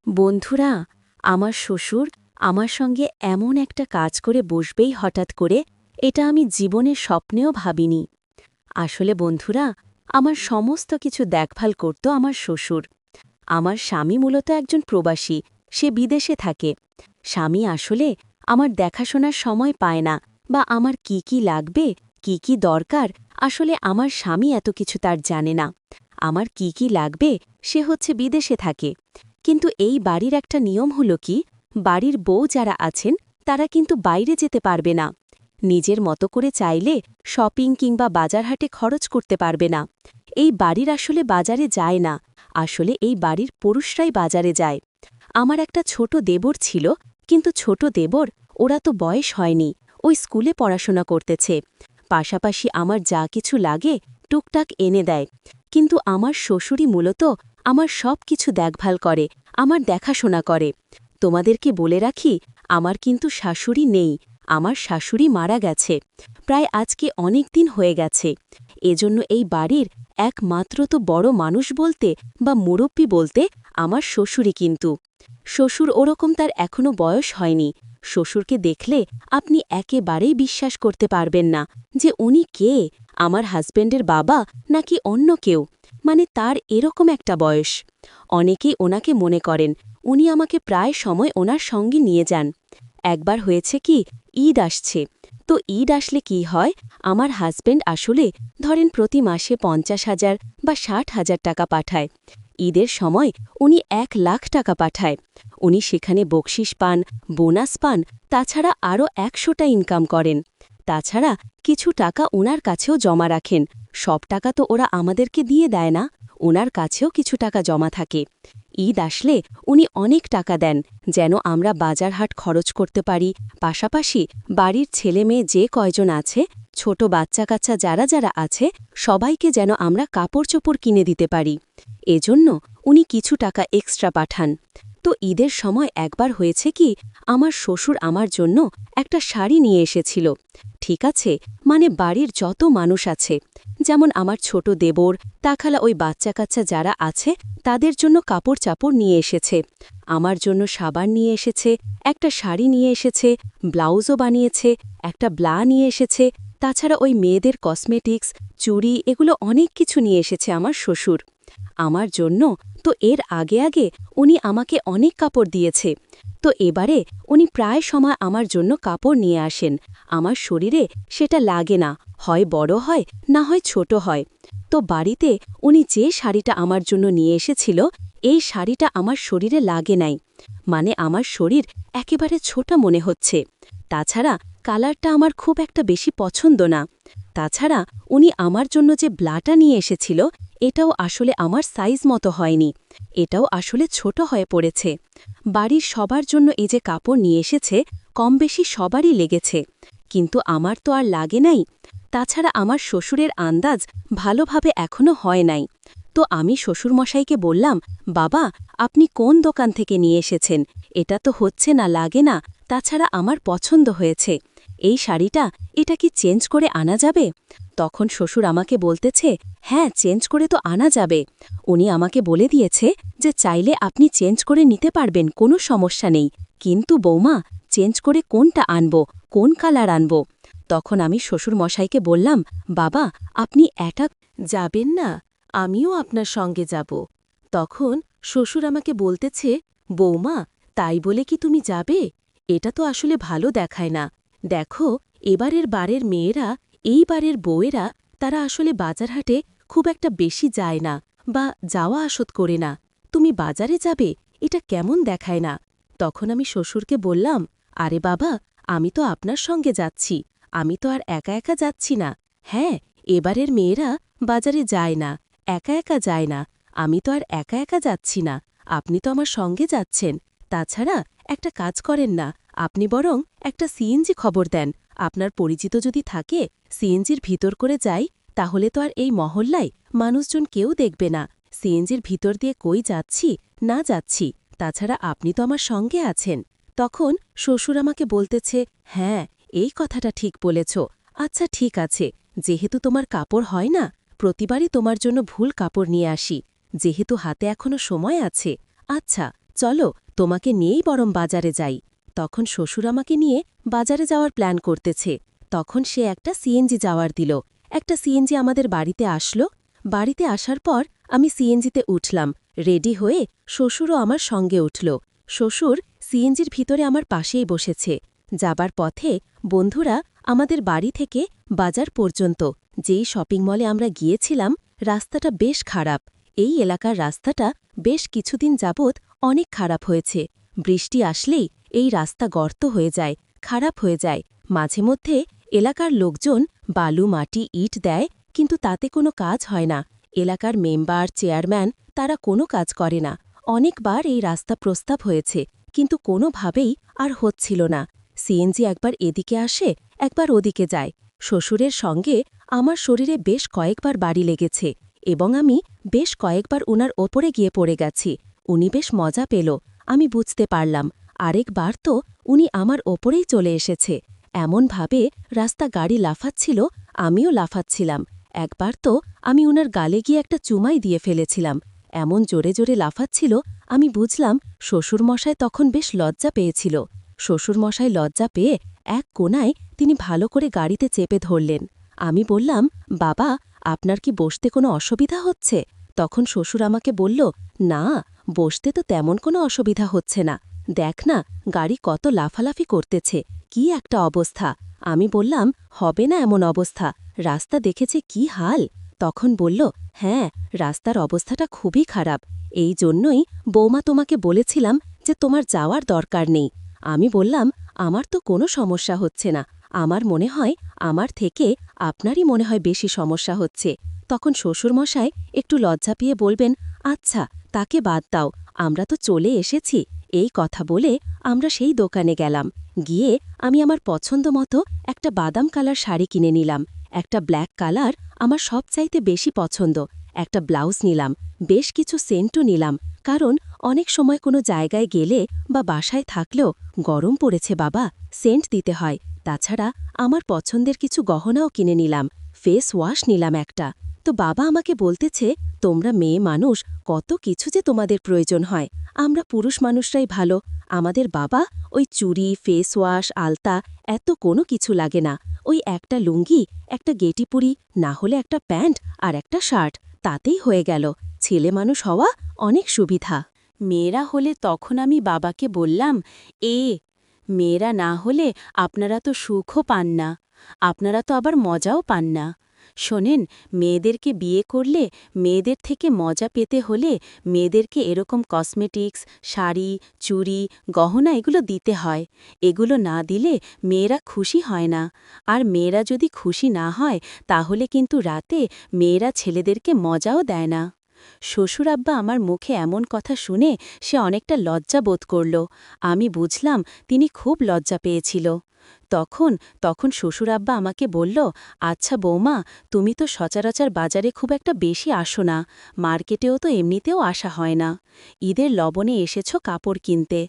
বন্ধুরা, আমার শ্বশুর আমার সঙ্গে এমন একটা কাজ করে বসবেই হঠাৎ করে, এটা আমি জীবনের স্বপ্নেও ভাবিনি। আসলে বন্ধুরা, আমার সমস্ত কিছু দেখভাল করত আমার শ্বশুর। আমার স্বামী মূলত একজন প্রবাসী, সে বিদেশে থাকে। স্বামী আসলে আমার দেখাশোনার সময় পায় না, বা আমার কি কি লাগবে, কি কি দরকার, আসলে আমার স্বামী এত কিছু তার জানে না। আমার কি কি লাগবে, সে হচ্ছে বিদেশে থাকে। কিন্তু এই বাড়ির একটা নিয়ম হলো কি, বাড়ির বউ যারা আছেন তারা কিন্তু বাইরে যেতে পারবে না। নিজের মতো করে চাইলে শপিং কিংবা বাজারহাটে খরচ করতে পারবে না। এই বাড়ির আসলে বাজারে যায় না, আসলে এই বাড়ির পুরুষরাই বাজারে যায়। আমার একটা ছোট দেবর ছিল, কিন্তু ছোট দেবর, ওরা তো বয়স হয়নি, ওই স্কুলে পড়াশোনা করতেছে। পাশাপাশি আমার যা কিছু লাগে টুকটাক এনে দেয়। কিন্তু আমার শ্বশুরই মূলত আমার সব কিছু দেখভাল করে, আমার দেখাশোনা করে। তোমাদেরকে বলে রাখি, আমার কিন্তু শাশুড়ি নেই, আমার শাশুড়ি মারা গেছে। প্রায় আজকে অনেক দিন হয়ে গেছে। এজন্য এই বাড়ির একমাত্র তো বড় মানুষ বলতে বা মুরব্বি বলতে আমার শ্বশুরই কিন্তু। শ্বশুর ওরকম, তার এখনো বয়স হয়নি। শ্বশুরকে দেখলে আপনি একেবারেই বিশ্বাস করতে পারবেন না যে উনি কে, আমার হাজব্যান্ডের বাবা নাকি অন্য কেউ। মানে তার এরকম একটা বয়স। অনেকেই ওনাকে মনে করেন, উনি আমাকে প্রায় সময় ওনার সঙ্গে নিয়ে যান। একবার হয়েছে কি, ঈদ আসছে। তো ঈদ আসলে কি হয়, আমার হাজব্যান্ড আসলে ধরেন প্রতি মাসে ৫০,০০০ বা ৬০,০০০ টাকা পাঠায়। ঈদের সময় উনি ১,০০,০০০ টাকা পাঠায়। উনি সেখানে বকশিস পান, বোনাস পান, তাছাড়া আরও ১০০টা ইনকাম করেন। তাছাড়া কিছু টাকা ওনার কাছেও জমা রাখেন। সব টাকা তো ওরা আমাদেরকে দিয়ে দেয় না, ওনার কাছেও কিছু টাকা জমা থাকে। ঈদ আসলে উনি অনেক টাকা দেন, যেন আমরা বাজারহাট খরচ করতে পারি। পাশাপাশি বাড়ির ছেলে মেয়ে যে কয়জন আছে, ছোট বাচ্চা কাচ্চা যারা যারা আছে, সবাইকে যেন আমরা কাপড় চোপড় কিনে দিতে পারি। এজন্য উনি কিছু টাকা এক্সট্রা পাঠান। তো ঈদের সময় একবার হয়েছে কি, আমার শ্বশুর আমার জন্য একটা শাড়ি নিয়ে এসেছিল। ঠিক আছে, মানে বাড়ির যত মানুষ আছে, যেমন আমার ছোট দেবর, তাখালা ওই বাচ্চা কাচ্চা যারা আছে, তাদের জন্য কাপড় চাপড় নিয়ে এসেছে। আমার জন্য সাবান নিয়ে এসেছে, একটা শাড়ি নিয়ে এসেছে, ব্লাউজও বানিয়েছে, একটা ব্লা নিয়ে এসেছে। তাছাড়া ওই মেয়েদের কসমেটিক্স, চুড়ি, এগুলো অনেক কিছু নিয়ে এসেছে আমার শ্বশুর আমার জন্য। তো এর আগে আগে উনি আমাকে অনেক কাপড় দিয়েছে। তো এবারে উনি প্রায় সময় আমার জন্য কাপড় নিয়ে আসেন। আমার শরীরে সেটা লাগে না, হয় বড় হয়, না হয় ছোট হয়। তো বাড়িতে উনি যে শাড়িটা আমার জন্য নিয়ে এসেছিল, এই শাড়িটা আমার শরীরে লাগে নাই। মানে আমার শরীর একেবারে ছোট মনে হচ্ছে। তাছাড়া কালারটা আমার খুব একটা বেশি পছন্দ না। তাছাড়া উনি আমার জন্য যে ব্লাটা নিয়ে এসেছিল, এটাও আসলে আমার সাইজ মতো হয়নি, এটাও আসলে ছোট হয়ে পড়েছে। বাড়ির সবার জন্য এই যে কাপড় নিয়ে এসেছে, কম বেশি সবারই লেগেছে, কিন্তু আমার তো আর লাগে নাই। তাছাড়া আমার শ্বশুরের আন্দাজ ভালোভাবে এখনো হয় নাই। তো আমি শ্বশুরমশাইকে বললাম, বাবা, আপনি কোন দোকান থেকে নিয়ে এসেছেন, এটা তো হচ্ছে না, লাগে না। তাছাড়া আমার পছন্দ হয়েছে এই শাড়িটা, এটা কি চেঞ্জ করে আনা যাবে? তখন শ্বশুর আমাকে বলতেছে, হ্যাঁ, চেঞ্জ করে তো আনা যাবে। উনি আমাকে বলে দিয়েছে যে চাইলে আপনি চেঞ্জ করে নিতে পারবেন, কোনো সমস্যা নেই। কিন্তু বৌমা, চেঞ্জ করে কোনটা আনব, কোন কালার আনব? তখন আমি শ্বশুর মশাইকে বললাম, বাবা, আপনি একা যাবেন না, আমিও আপনার সঙ্গে যাব। তখন শ্বশুর আমাকে বলতেছে, বৌমা, তাই বলে কি তুমি যাবে? এটা তো আসলে ভালো দেখায় না। দেখো, এবারের বারের মেয়েরা, এই বারের বউয়েরা, তারা আসলে বাজারহাটে খুব একটা বেশি যায় না, বা যাওয়া আসত করে না। তুমি বাজারে যাবে, এটা কেমন দেখায় না? তখন আমি শ্বশুরকে বললাম, আরে বাবা, আমি তো আপনার সঙ্গে যাচ্ছি, আমি তো আর একা একা যাচ্ছি না। হ্যাঁ, এবারের মেয়েরা বাজারে যায় না, একা একা যায় না। আমি তো আর একা একা যাচ্ছি না, আপনি তো আমার সঙ্গে যাচ্ছেন। তাছাড়া একটা কাজ করেন না, আপনি বরং একটা সিএনজি খবর দেন। আপনার পরিচিত যদি থাকে, সিএনজির ভিতর করে যাই, তাহলে তো আর এই মহল্লায় মানুষজন কেউ দেখবে না সিএনজির ভিতর দিয়ে কই যাচ্ছি না যাচ্ছি। তাছাড়া আপনি তো আমার সঙ্গে আছেন। তখন শ্বশুর আমাকে বলতেছে, হ্যাঁ, এই কথাটা ঠিক বলেছ। আচ্ছা ঠিক আছে, যেহেতু তোমার কাপড় হয় না, প্রতিবারই তোমার জন্য ভুল কাপড় নিয়ে আসি, যেহেতু হাতে এখনো সময় আছে। আচ্ছা, চলো তোমাকে নিয়েই বরং বাজারে যাই। তখন শ্বশুর আমাকে নিয়ে বাজারে যাওয়ার প্ল্যান করতেছে। তখন সে একটা সিএনজি যাওয়ার দিল। একটা সিএনজি আমাদের বাড়িতে আসলো। বাড়িতে আসার পর আমি সিএনজিতে উঠলাম। রেডি হয়ে শ্বশুরও আমার সঙ্গে উঠল। শ্বশুর সিএনজির ভিতরে আমার পাশেই বসেছে। যাবার পথে বন্ধুরা আমাদের বাড়ি থেকে বাজার পর্যন্ত যেই শপিং মলে আমরা গিয়েছিলাম, রাস্তাটা বেশ খারাপ। এই এলাকার রাস্তাটা বেশ কিছুদিন যাবৎ অনেক খারাপ হয়েছে। বৃষ্টি আসলেই এই রাস্তা গর্ত হয়ে যায়, খারাপ হয়ে যায়। মাঝে মধ্যে এলাকার লোকজন বালু মাটি ইট দেয়, কিন্তু তাতে কোনো কাজ হয় না। এলাকার মেম্বার চেয়ারম্যান তারা কোনো কাজ করে না। অনেকবার এই রাস্তা প্রস্তাব হয়েছে, কিন্তু কোনোভাবেই আর হচ্ছিল না। সিএনজি একবার এদিকে আসে, একবার ওদিকে যায়। শ্বশুরের সঙ্গে আমার শরীরে বেশ কয়েকবার বাড়ি লেগেছে এবং আমি বেশ কয়েকবার উনার ওপরে গিয়ে পড়ে গেছি। উনি বেশ মজা পেল। আমি বুঝতে পারলাম আরেকবার তো উনি আমার ওপরেই চলে এসেছে। এমনভাবে রাস্তা গাড়ি লাফাচ্ছিল, আমিও লাফাচ্ছিলাম। একবার তো আমি উনার গালে গিয়ে একটা চুমাই দিয়ে ফেলেছিলাম। এমন জোরে জোরে লাফাচ্ছিল, আমি বুঝলাম শ্বশুরমশাই তখন বেশ লজ্জা পেয়েছিল। শ্বশুরমশাই লজ্জা পেয়ে এক কোণায় তিনি ভালো করে গাড়িতে চেপে ধরলেন। আমি বললাম, বাবা, আপনার কি বসতে কোনো অসুবিধা হচ্ছে? তখন শ্বশুর আমাকে বলল, না, বসতে তো তেমন কোনো অসুবিধা হচ্ছে না। দেখ না, গাড়ি কত লাফালাফি করতেছে, কি একটা অবস্থা। আমি বললাম, হবে না এমন অবস্থা, রাস্তা দেখেছে কি হাল। তখন বলল, হ্যাঁ, রাস্তার অবস্থাটা খুবই খারাপ। এই জন্যই বৌমা তোমাকে বলেছিলাম যে তোমার যাওয়ার দরকার নেই। আমি বললাম, আমার তো কোনো সমস্যা হচ্ছে না। আমার মনে হয় আমার থেকে আপনারই মনে হয় বেশি সমস্যা হচ্ছে। তখন শ্বশুরমশাই একটু লজ্জা পেয়ে বলবেন, আচ্ছা, তাকে বাদ দাও, আমরা তো চলে এসেছি। এই কথা বলে আমরা সেই দোকানে গেলাম। গিয়ে আমি আমার পছন্দ মতো একটা বাদাম কালার শাড়ি কিনে নিলাম। একটা ব্ল্যাক কালার আমার সবচাইতে বেশি পছন্দ। একটা ব্লাউজ নিলাম। বেশ কিছু সেন্টও নিলাম, কারণ অনেক সময় কোনো জায়গায় গেলে বা বাসায় থাকলেও গরম পড়েছে বাবা, সেন্ট দিতে হয়। তাছাড়া আমার পছন্দের কিছু গহনাও কিনে নিলাম। ফেস ওয়াশ নিলাম একটা। তো বাবা আমাকে বলতেছে, তোমরা মেয়ে মানুষ, কত কিছু যে তোমাদের প্রয়োজন হয়। আমরা পুরুষ মানুষরাই ভালো। আমাদের বাবা ওই চুড়ি, ফেস ওয়াশ, আলতা এত কোনো কিছু লাগে না। ওই একটা লুঙ্গি, একটা গেটিপুরি, না হলে একটা প্যান্ট আর একটা শার্ট, তাতেই হয়ে গেল। ছেলে মানুষ হওয়া অনেক সুবিধা। মেয়েরা হলে তখন আমি বাবাকে বললাম, মেয়েরা না হলে আপনারা তো সুখও পান না, আপনারা তো আবার মজাও পান না। শোনেন, মেয়েদেরকে বিয়ে করলে মেয়েদের থেকে মজা পেতে হলে মেয়েদেরকে এরকম কসমেটিক্স, শাড়ি, চুড়ি, গহনা এগুলো দিতে হয়। এগুলো না দিলে মেয়েরা খুশি হয় না। আর মেয়েরা যদি খুশি না হয় তাহলে কিন্তু রাতে মেয়েরা ছেলেদেরকে মজাও দেয় না। শ্বশুর আব্বা আমার মুখে এমন কথা শুনে সে অনেকটা লজ্জা বোধ করল। আমি বুঝলাম তিনি খুব লজ্জা পেয়েছিল। তখন শ্বশুর আব্বা আমাকে বলল, আচ্ছা বৌমা, তুমি তো সচরাচর বাজারে খুব একটা বেশি আসো না, মার্কেটেও তো এমনিতেও আসা হয় না। ঈদের লবণে এসেছ কাপড় কিনতে,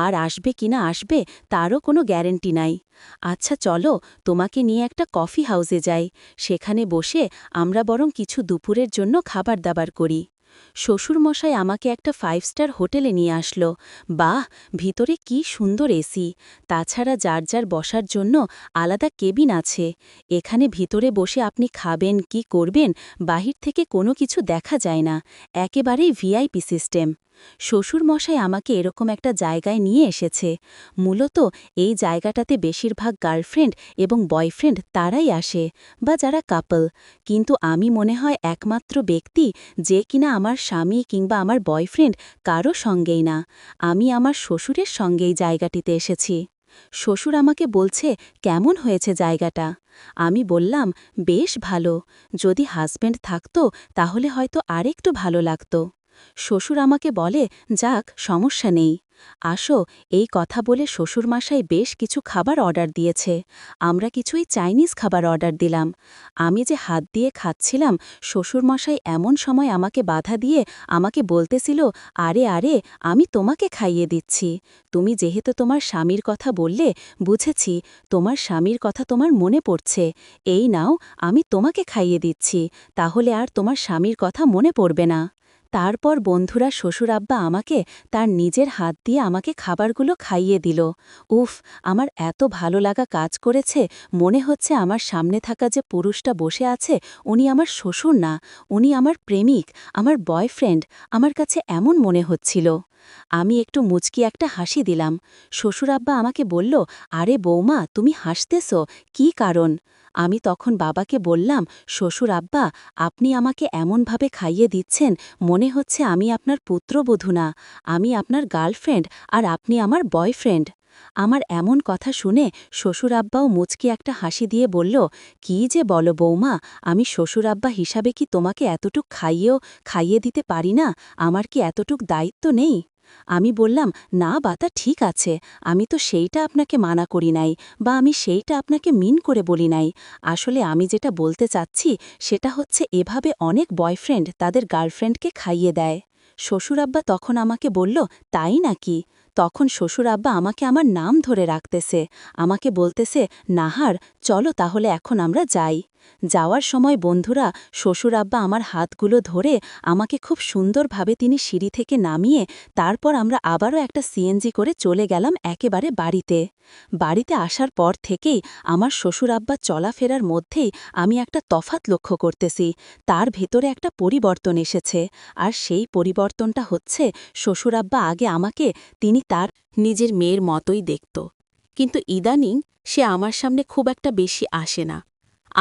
আর আসবে কিনা আসবে তারও কোনো গ্যারেন্টি নাই। আচ্ছা চলো, তোমাকে নিয়ে একটা কফি হাউসে যাই, সেখানে বসে আমরা বরং কিছু দুপুরের জন্য খাবার দাবার করি। শ্বশুরমশাই আমাকে একটা 5 স্টার হোটেলে নিয়ে আসলো। বাহ, ভিতরে কি সুন্দর এসি। তাছাড়া যার যার বসার জন্য আলাদা কেবিন আছে। এখানে ভিতরে বসে আপনি খাবেন কি করবেন বাহির থেকে কোনো কিছু দেখা যায় না, একেবারেই ভিআইপি সিস্টেম। শ্বশুরমশাই আমাকে এরকম একটা জায়গায় নিয়ে এসেছে। মূলত এই জায়গাটাতে বেশিরভাগ গার্লফ্রেন্ড এবং বয়ফ্রেন্ড তারাই আসে, বা যারা কাপল। কিন্তু আমি মনে হয় একমাত্র ব্যক্তি যে কিনা আমার স্বামী কিংবা আমার বয়ফ্রেন্ড কারও সঙ্গেই না। আমি আমার শ্বশুরের সঙ্গেই জায়গাটিতে এসেছি। শ্বশুর আমাকে বলছে, কেমন হয়েছে জায়গাটা? আমি বললাম, বেশ ভালো। যদি হাজব্যান্ড থাকতো তাহলে হয়তো আরেকটু ভালো লাগতো। শ্বশুর আমাকে বলে, যাক, সমস্যা নেই। আসো, এই কথা বলে শ্বশুরমশাই বেশ কিছু খাবার অর্ডার দিয়েছে। আমরা কিছুই চাইনিজ খাবার অর্ডার দিলাম। আমি যে হাত দিয়ে খাচ্ছিলাম, শ্বশুরমশাই এমন সময় আমাকে বাধা দিয়ে আমাকে বলতেছিল, আরে আরে, আমি তোমাকে খাইয়ে দিচ্ছি। তুমি যেহেতু তোমার স্বামীর কথা বললে, বুঝেছি তোমার স্বামীর কথা তোমার মনে পড়ছে। এই নাও, আমি তোমাকে খাইয়ে দিচ্ছি, তাহলে আর তোমার স্বামীর কথা মনে পড়বে না। তারপর বন্ধুরা শ্বশুর আব্বা আমাকে তার নিজের হাত দিয়ে আমাকে খাবারগুলো খাইয়ে দিল। উফ, আমার এত ভালো লাগা কাজ করেছে, মনে হচ্ছে আমার সামনে থাকা যে পুরুষটা বসে আছে উনি আমার শ্বশুর না, উনি আমার প্রেমিক, আমার বয়ফ্রেন্ড, আমার কাছে এমন মনে হচ্ছিল। আমি একটু মুচকি একটা হাসি দিলাম। শ্বশুর আব্বা আমাকে বলল, আরে বৌমা, তুমি হাসতেছ, কী কারণ? আমি তখন বাবাকে বললাম, শ্বশুর আব্বা, আপনি আমাকে এমনভাবে খাইয়ে দিচ্ছেন, মনে হচ্ছে আমি আপনার পুত্রবধূ না, আমি আপনার গার্লফ্রেন্ড আর আপনি আমার বয়ফ্রেন্ড। আমার এমন কথা শুনে শ্বশুর আব্বাও মুচকি একটা হাসি দিয়ে বলল, কী যে বলো বৌমা, আমি শ্বশুর আব্বা হিসাবে কি তোমাকে এতটুক খাইয়ে দিতে পারি না? আমার কি এতটুক দায়িত্ব নেই? আমি বললাম, না বাতা, ঠিক আছে, আমি তো সেইটা আপনাকে মানা করি নাই, বা আমি সেইটা আপনাকে মিন করে বলি নাই। আসলে আমি যেটা বলতে চাচ্ছি সেটা হচ্ছে এভাবে অনেক বয়ফ্রেন্ড তাদের গার্লফ্রেন্ডকে খাইয়ে দেয়। শ্বশুর আব্বা তখন আমাকে বলল, তাই নাকি? তখন শ্বশুর আব্বা আমাকে আমার নাম ধরে রাখতেছে, আমাকে বলতেছে, নাহার, চলো তাহলে এখন আমরা যাই। যাওয়ার সময় বন্ধুরা শ্বশুর আব্বা আমার হাতগুলো ধরে আমাকে খুব সুন্দরভাবে তিনি সিঁড়ি থেকে নামিয়ে তারপর আমরা আবারও একটা সিএনজি করে চলে গেলাম একেবারে বাড়িতে। বাড়িতে আসার পর থেকেই আমার শ্বশুর আব্বা চলাফেরার মধ্যেই আমি একটা তফাৎ লক্ষ্য করতেছি, তার ভেতরে একটা পরিবর্তন এসেছে। আর সেই পরিবর্তনটা হচ্ছে, শ্বশুর আব্বা আগে আমাকে তিনি তার নিজের মেয়ের মতোই দেখত, কিন্তু ইদানিং সে আমার সামনে খুব একটা বেশি আসে না,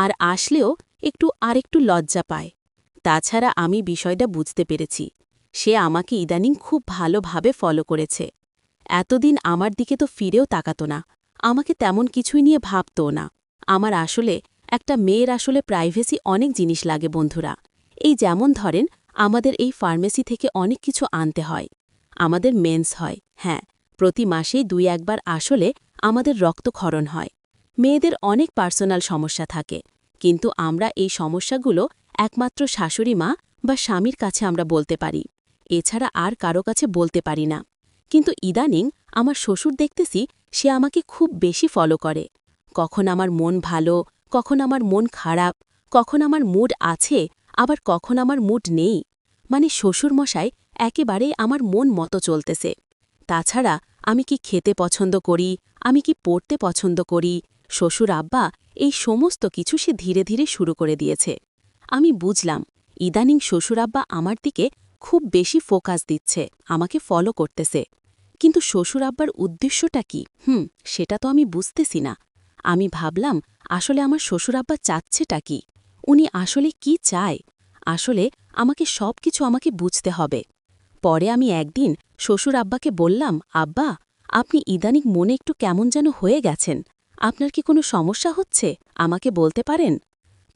আর আসলেও আরেকটু লজ্জা পায়। তাছাড়া আমি বিষয়টা বুঝতে পেরেছি, সে আমাকে ইদানিং খুব ভালোভাবে ফলো করেছে। এতদিন আমার দিকে তো ফিরেও তাকাত না, আমাকে তেমন কিছুই নিয়ে ভাবতও না। আমার আসলে একটা মেয়ের আসলে প্রাইভেসি অনেক জিনিস লাগে বন্ধুরা। এই যেমন ধরেন, আমাদের এই ফার্মেসি থেকে অনেক কিছু আনতে হয়, আমাদের মেন্স হয়, হ্যাঁ, প্রতি মাসেই ২-১ বার আসলে আমাদের রক্তক্ষরণ হয়। মেয়েদের অনেক পার্সোনাল সমস্যা থাকে, কিন্তু আমরা এই সমস্যাগুলো একমাত্র শাশুড়ি মা বা স্বামীর কাছে আমরা বলতে পারি, এছাড়া আর কারো কাছে বলতে পারি না। কিন্তু ইদানিং আমার শ্বশুর দেখতেছি সে আমাকে খুব বেশি ফলো করে। কখন আমার মন ভালো, কখন আমার মন খারাপ, কখন আমার মুড আছে, আবার কখন আমার মুড নেই, মানে শ্বশুরমশাই একেবারেই আমার মন মতো চলতেছে। তাছাড়া আমি কি খেতে পছন্দ করি, আমি কি পড়তে পছন্দ করি, শ্বশুর আব্বা এই সমস্ত কিছু সে ধীরে ধীরে শুরু করে দিয়েছে। আমি বুঝলাম ইদানিং শ্বশুর আব্বা আমার দিকে খুব বেশি ফোকাস দিচ্ছে, আমাকে ফলো করতেছে। কিন্তু শ্বশুর আব্বার উদ্দেশ্যটা কি? সেটা তো আমি বুঝতেছি না। আমি ভাবলাম, আসলে আমার শ্বশুর আব্বা চাচ্ছেটা কি, উনি আসলে কি চায়? আসলে আমাকে বুঝতে হবে। পরে আমি একদিন শ্বশুর আব্বাকে বললাম, আব্বা, আপনি ইদানিং মনে একটু কেমন যেন হয়ে গেছেন, আপনার কি কোনো সমস্যা হচ্ছে, আমাকে বলতে পারেন?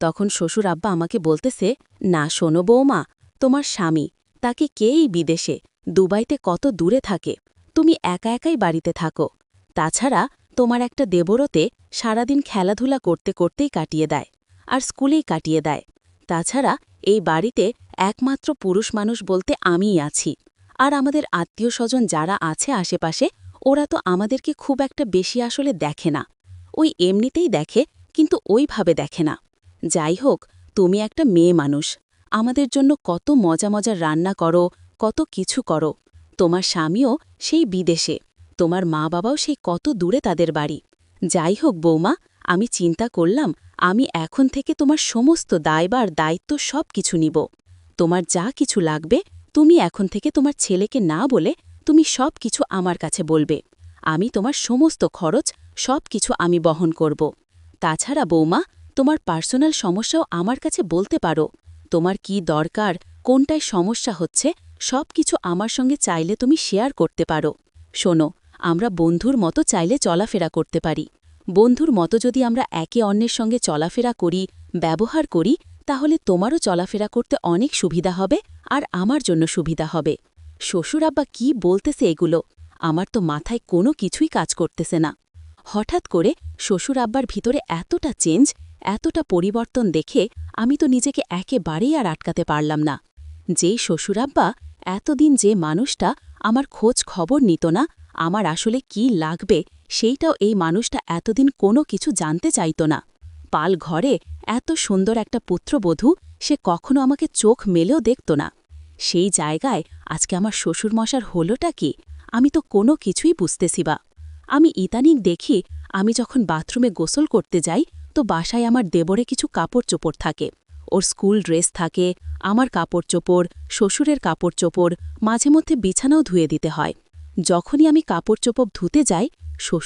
তখন শ্বশুর আব্বা আমাকে বলতেছে, না শোনো বৌমা, তোমার স্বামী, তাকে কেই বিদেশে, দুবাইতে কত দূরে থাকে, তুমি একা একাই বাড়িতে থাকো। তাছাড়া তোমার একটা দেবরতে সারাদিন খেলাধুলা করতে করতেই কাটিয়ে দেয়, আর স্কুলেই কাটিয়ে দেয়। তাছাড়া এই বাড়িতে একমাত্র পুরুষ মানুষ বলতে আমিই আছি, আর আমাদের আত্মীয় স্বজন যারা আছে আশেপাশে, ওরা তো আমাদেরকে খুব একটা বেশি আসলে দেখে না, ওই এমনিতেই দেখে, কিন্তু ওইভাবে দেখে না। যাই হোক, তুমি একটা মেয়ে মানুষ, আমাদের জন্য কত মজা মজার রান্না করো, কত কিছু করো। তোমার স্বামীও সেই বিদেশে, তোমার মা বাবাও সেই কত দূরে তাদের বাড়ি। যাই হোক বৌমা, আমি চিন্তা করলাম আমি এখন থেকে তোমার সমস্ত দায়ভার দায়িত্ব সব কিছু নিব। তোমার যা কিছু লাগবে তুমি এখন থেকে তোমার ছেলেকে না বলে তুমি সব কিছু আমার কাছে বলবে, আমি তোমার সমস্ত খরচ সব কিছু আমি বহন করব। তাছাড়া বৌমা, তোমার পার্সোনাল সমস্যাও আমার কাছে বলতে পারো, তোমার কি দরকার, কোনটায় সমস্যা হচ্ছে, সব কিছু আমার সঙ্গে চাইলে তুমি শেয়ার করতে পারো। শোনো, আমরা বন্ধুর মতো চাইলে চলাফেরা করতে পারি। বন্ধুর মতো যদি আমরা একে অন্যের সঙ্গে চলাফেরা করি, ব্যবহার করি, তাহলে তোমারও চলাফেরা করতে অনেক সুবিধা হবে, আর আমার জন্য সুবিধা হবে। শ্বশুর আব্বা কি বলতেছে এগুলো, আমার তো মাথায় কোনো কিছুই কাজ করতেছে না। হঠাৎ করে শ্বশুর আব্বার ভিতরে এতটা চেঞ্জ, এতটা পরিবর্তন দেখে আমি তো নিজেকে একেবারেই আর আটকাতে পারলাম না। যেই শ্বশুর আব্বা এতদিন যে মানুষটা আমার খোঁজ খবর নিত না, আমার আসলে কি লাগবে সেইটাও এই মানুষটা এতদিন কোনো কিছু জানতে চাইত না। পাল ঘরে এত সুন্দর একটা পুত্রবধূ সে কখনো আমাকে চোখ মেলেও দেখত না। সেই জায়গায় আজকে আমার শ্বশুরমশার হলোটা কি আমি তো কোনো কিছুই বুঝতেছি বা। আমি ইদানিং দেখি আমি যখন বাথরুমে গোসল করতে যাই তো বাসায় আমার দেবরে কিছু কাপড় চোপড় থাকে, ওর স্কুল ড্রেস থাকে, আমার কাপড় চোপড়, শ্বশুরের কাপড় চোপড়, মাঝে মধ্যে বিছানাও ধুয়ে দিতে হয়। যখনই আমি কাপড় চোপড় ধুতে যাই শ্বশুর